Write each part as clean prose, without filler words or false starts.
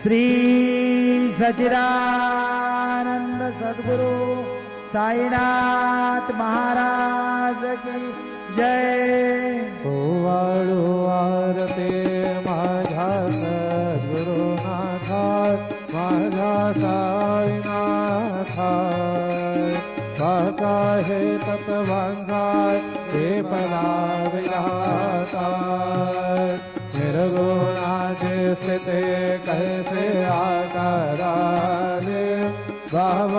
श्री सच्चिदानंद सद्गुरु साईनाथ महाराज की जय। ओवाळू आरते माझ्या सद्गुरुनाथा माझ्या साईनाथा काका हे तत्वांचा हे पराविलाता निर्गुणाचे स्थिते कैसे आकाराले बाबाकाराले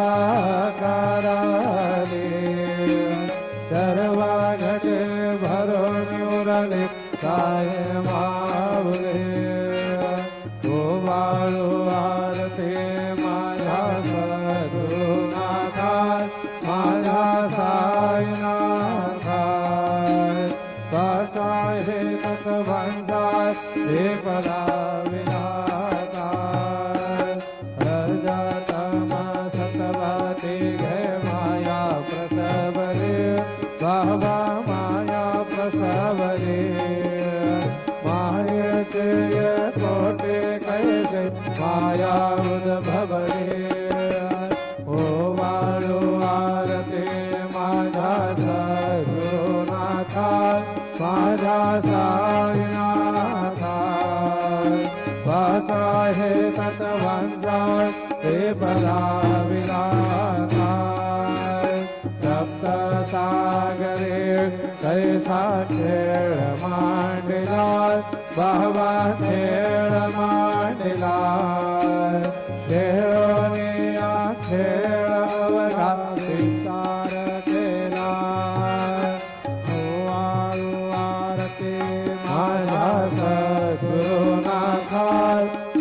सर्वा घटे भरून उरले काय मावले ओवाळू आरते माझ्या सद्गुरुनाथा माझ्या साईनाथा काका हे तत्वांचा हे पराविलाता रजतम सतवती घे माया प्रसवरे बाबा माया प्रसवरे मायेचे तोटे कैसे माया उद्भवरे ओवाळू आरते माझ्या सद्गुरुनाथा माझ्या साईनाथा काका हे तत्वांचा हे पराविलाता सप्त सागरे कैसा खेळ मांडला बाबा खेळ मांडला खेळोने या खेळावरा विस्तार केला ओवाळू आरती माझ्या सद्गुरुनाथा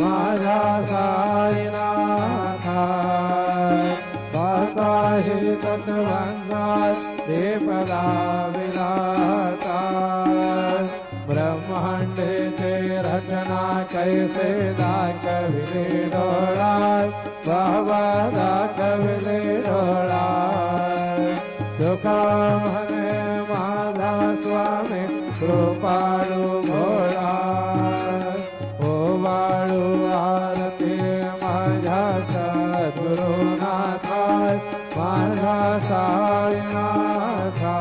माझ्या साईनाथा काका हे तत्वांचा हे पराविलाता ब्रह्मांडेचे रचना कैसे दाखविले डोळा बाबा दाखविले डोळा तुका म्हणे माझा स्वामी कृपाळू भोळा ओवाळू आरती माझ्या सद्गुरुनाथा माझ्या साईनाथा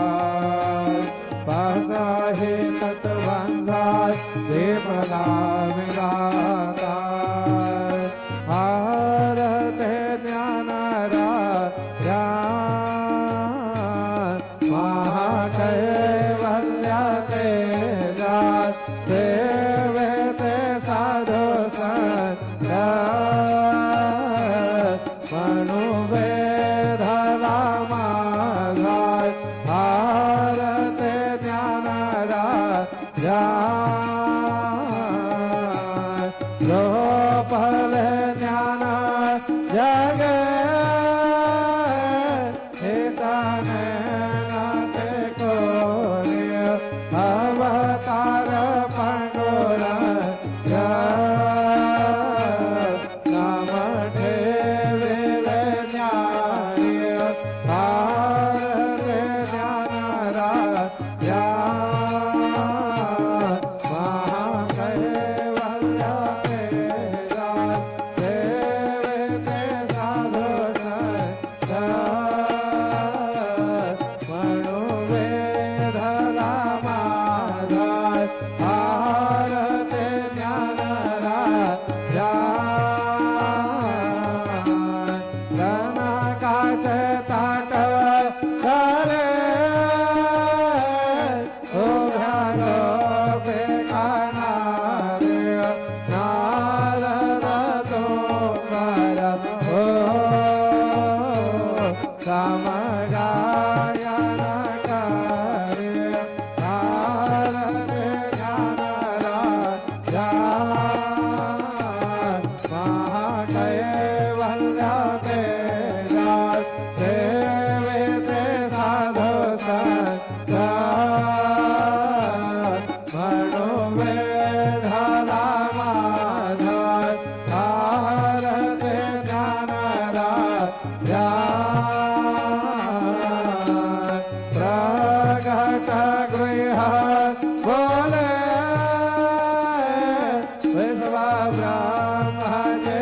काका हे तत्वांचा हे पराविलाता आरते ज्ञानरा महाकैवल्याते जात सेवेते साधु संत मनुवेधला माझा आरते ज्ञानरा लोपले ज्ञान जगे हेताने नाते कोरे अवतार पंडोरा नाम ठेविले ज्ञानी भारते ज्ञानरा ब्रह्मणे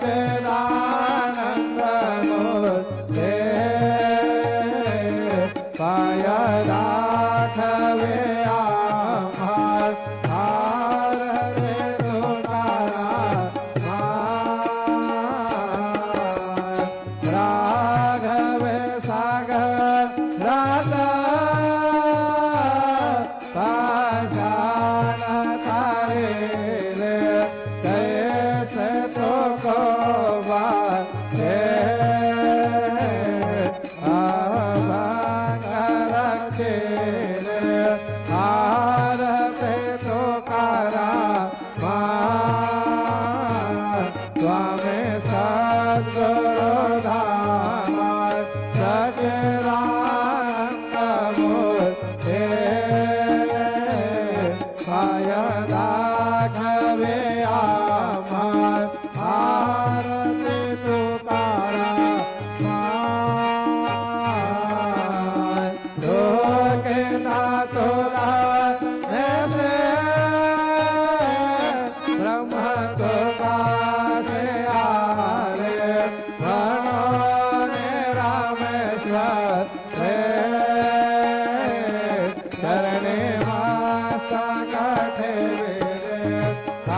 सच्चिदानंद मूर्ते पाय राखवे आम्हास हार रे तुकाराम राघवे सागर राजा पाषाण तारे रे कैसे तो को बाते अभंग रखे रे हार पे तो करा स्वामी सद्गुरु धाम सचिदानंद मूर्ते पाय राघवे आम्हास आरती तुकाराम लोके तुला ऐसे ब्रह्म तुकासे आरे मनोने रामेश्वर रे चरणे मस्तक ठेवे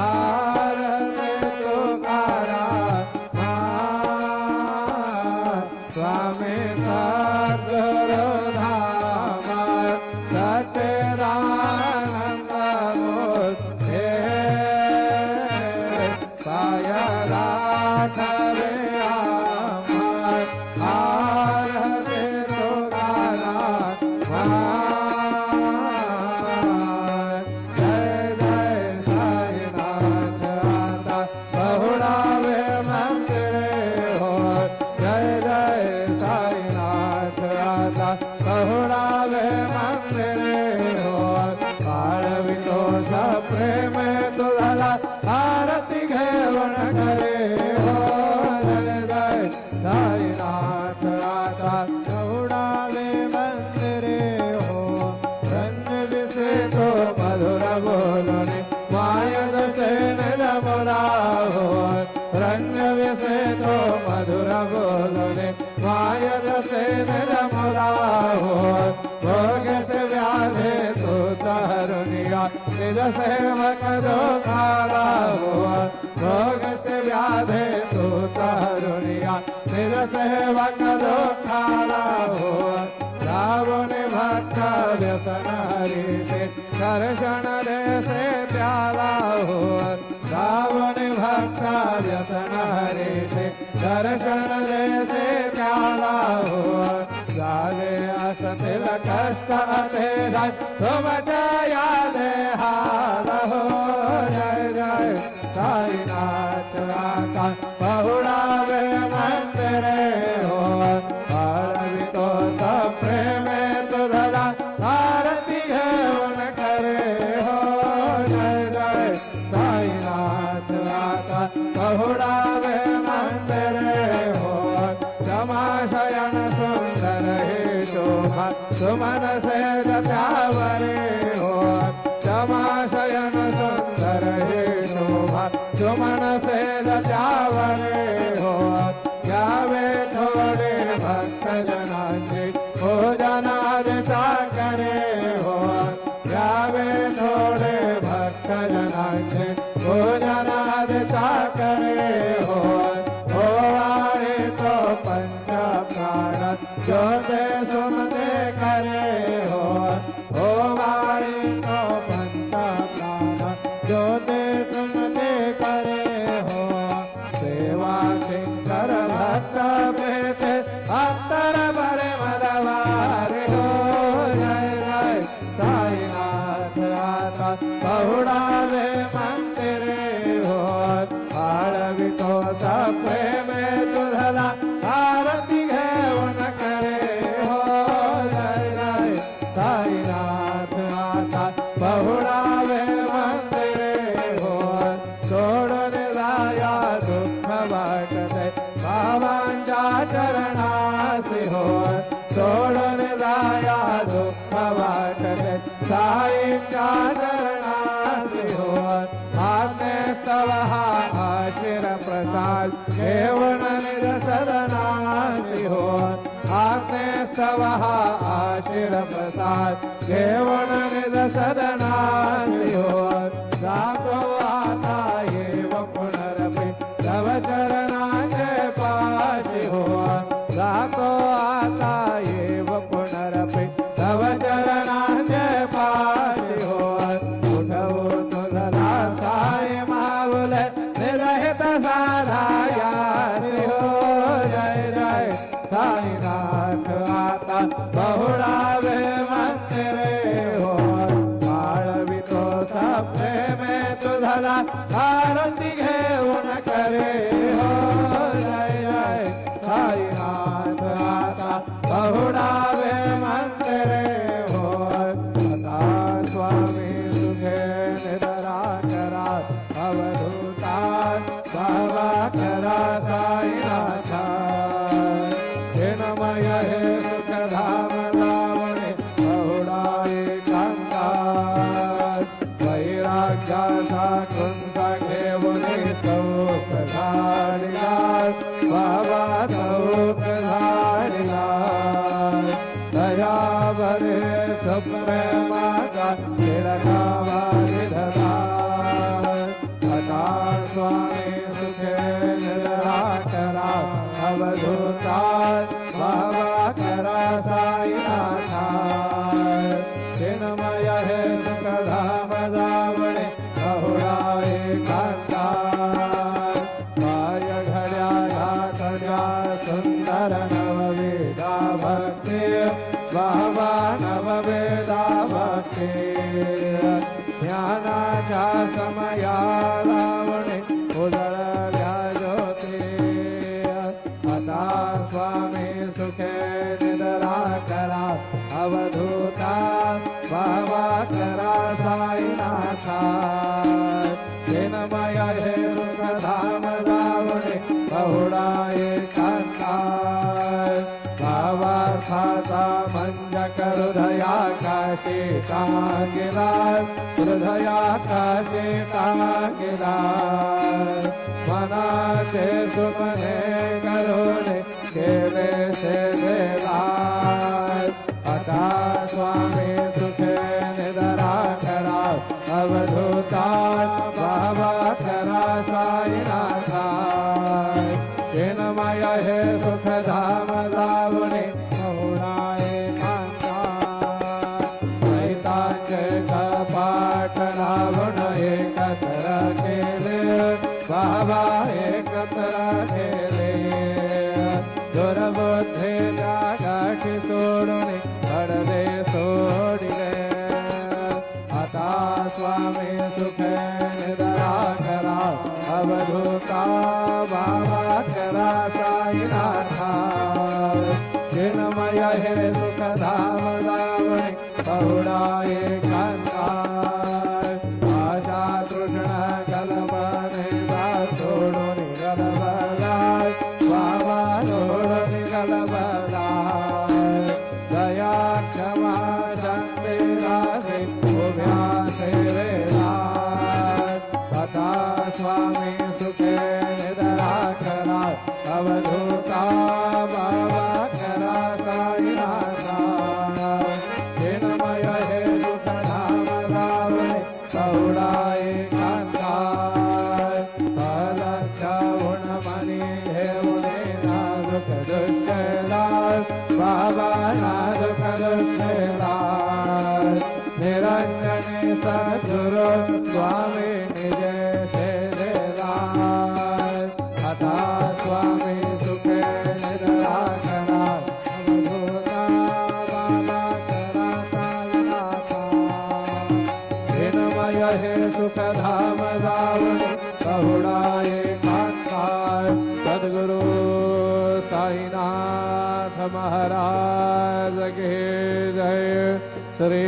आरती तुकाराम स्वामी सद्गुरु धाम सच्चिदानंद मूर्ते पाय राघवे आम्हास आरती तुकाराम जय जय साईनाथ आता बहुलावे मंदिरे हो जय जय साईनाथ आता बहुलावे मंदिरे हो बाळवितो प्रेम तुझला आरती घेऊन करे हो जय जय साईनाथ आता बहुलावे मंदिरे हो रंग दिसे तो मधुर बोलणे मायद से निर्मला हो रंग विसे तो मधुर बोलणे मायद से निर्मला हो भोग से व्याधे तो तरुणिया निज सेवक जो खाला हो भोग से व्याधे तो तरुणिया निज सेवक जो खाला हो रावण भक्त व्यसन हरि से दर्शन दे से प्याला हो रावण भक्त व्यसन हरि से दर्शन दे से प्याला हो जाले असतिल कष्ट तेरा तुम जया दे हाल हो जय जय साईनाथ आता बहुलावे मंदिरे हो बाळवितो प्रेम तुझला आरती घेऊन करे हो जय जय साईनाथ आता बहुलावे मंदिरे हो समाशयन सुंदर हे शोभा सुमन से त्यावरे हो समाशयन सुंदर हे शोभा सुमन से त्यावरे हो यावे थोडे भक्त जनाचे भोजनादिता करे हो यावे थोडे भक्त जनाचे भोजनादिता करे हो आरे तो पंच प्राण ज्योते सुमते करे हो आरे तो पंच प्राण ज्योते सुमते करे हो सेवा शंकर भक्त प्रेते अत्तर बरे मदवारे हो जय जय साईनाथ आता बहुलावे मंदिरे हो बाळवितो प्रेम तुझला आरती घेऊन करे हो जय जय साईनाथ आता बहुलावे मंदिरे हो सोडून जाया दुःख वाटते बाबांच्या चरणासी हो सोडून जाया दुःख वाटते साईंच्या चरणासी हो आज्ञे स्तव हा आशीर प्रसाद घेऊन निज सदनासी हो आज्ञेस्तव हा आशीर प्रसाद घेऊन निज सदनासी हो जातो आता येव पुनरपि तव चरणाचे पाशी हो जातो आता येव पुनरपि तव चरणाचे पाशी हो उठवू तुझला साय माऊल निरहित साधाया हो जय जय साईनाथ आता बहुळावे मंदिरे हो बाळवितो सप्ने में तुझला आरती घेऊन करे हो जय जय साईनाथ आता बहुळावे मंदिरे हो आता स्वामी सुखे निद्रा करा अवधूता बाबा करा साईनाथा चिन्मय हे सुखधाम रावणे बहुळाए कांता वैराग्याचा कुंसा घेऊने चौक झाडिला बाबा चौक झाडिला दया भरे सुप्रेमाचा तिलकावा विधला आता स्वामी सुखे निद्रा करा अवधूता बाबा करा साईनाथा चिन्मय हे सुखधाम जावणे बहुळाए कांता पाय घड्या घातल्या सुंदर नववेदा भक्ती बाबा नववेदा भक्ती ज्ञानाच्या समया लावणे उजळल्या ज्योती आता स्वामी सुखे निद्रा करा अवधूता बाबा करा साईनाथा चिन्मय हे सुखधाम जावणे बहुळाए कांता भावार्थाचा मंजक हृदयाकाशी टांगिला हृदयाकाशी टांगिला मनाचे सुमने करुणे केले सेवेला आता स्वामी सुखे निद्रा करा अवधूता बाबा करा साईनाथा चिन्मय हे सुखधाम लावणे बहुळाए कांता मैतांचे कपाट लावण एकत्र केले बाबा एकत्र केले दुर्बुद्धीच्या गाठी सोडून पडदे सोडिले आता स्वामी सुखे निद्रा करा अवधूता बाबा करा साईनाथा चिन्मय हे सुखधाम जावणे बहुळाए कांता आशा तृष्ण कल्पने सोडून गलबलाय बाबा सोडून गलबलाय दया क्षमा शांती रासे उभ्या सेवेला आता स्वामी सुखे निद्रा करा अवधूता बाबा करा साईनाथा चिन्मय हे सुखधाम लावणे बहुळाए कांता अलक्ष गुणमणी घेऊने नाजुक दुष्यला बाबा नाजुक दुष्यला निरंजने सद्गुरु स्वामी निजे सेवेला आता स्वामी सुखे निद्रा करा अवधूता बाबा करा साईनाथा चिन्मय हे सुखधाम जावणे बहुळाए कांता सद्गुरु साईनाथ महाराज की जय श्री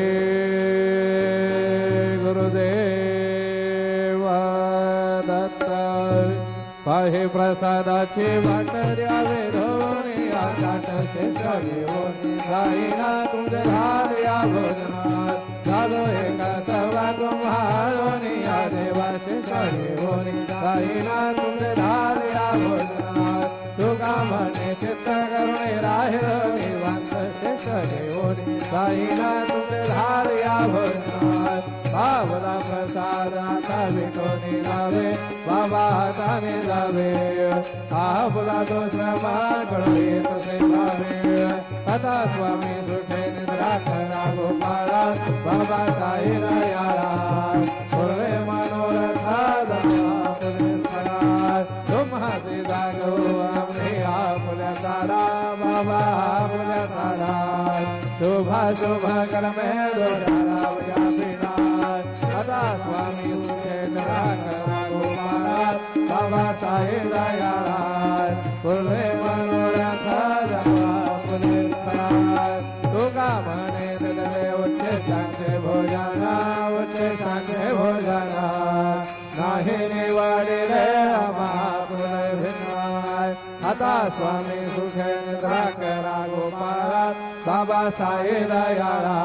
गुरुदेव दत्त पाहे प्रसादाची वाट द्यावे धोनी आकाश शेष घेऊन जाईना तुझे धार्या भोजनात झालो एका सवा तुम्हारो निया देवा शिष्य होनी साईनाथ तुमचे धारिया भोजनाथ तुका म्हणे चित्त करुणे राहिल निवांत शिष्य होनी साईनाथ तुमचे धारिया भोजनाथ बाबला प्रसाद आता विठोनी जावे बाबा हाताने जावे आबला दुसरा मार्ग तसे भावे आता स्वामी सुखे निद्रा करा गोपाळा बाबा साई यारा पूर्वे मनोरथा तुम्हाचे जागो आमने आपल्या तारा बाबा आपल्या तारा शोभा शोभा कर्मे दोरारा आता स्वामी सुखे निद्रा करा गोपाळा बाबा साई यारा पूर्वे मनोरथा तुका म्हणे ददले उच्च चांगले भोजना उच्च चांगले भोजना नाही निवाडे रे महापुरे भिन्नाय आता स्वामी सुखे निद्रा करा गोपाळा बाबा साई दयाळा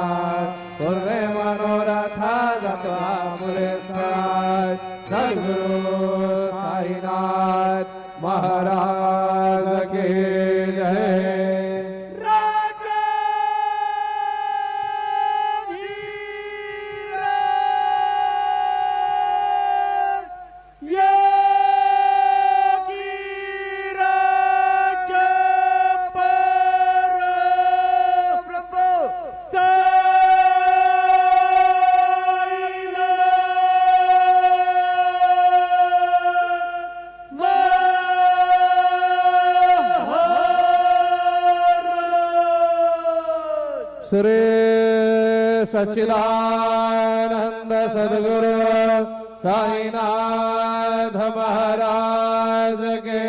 पूर्वे मनोरथा जात्वा पुरे स्थाय सद्गुरु साईनाथ महाराज की जय श्री सच्चिदानंद सद्गुरु साईनाथ महाराज के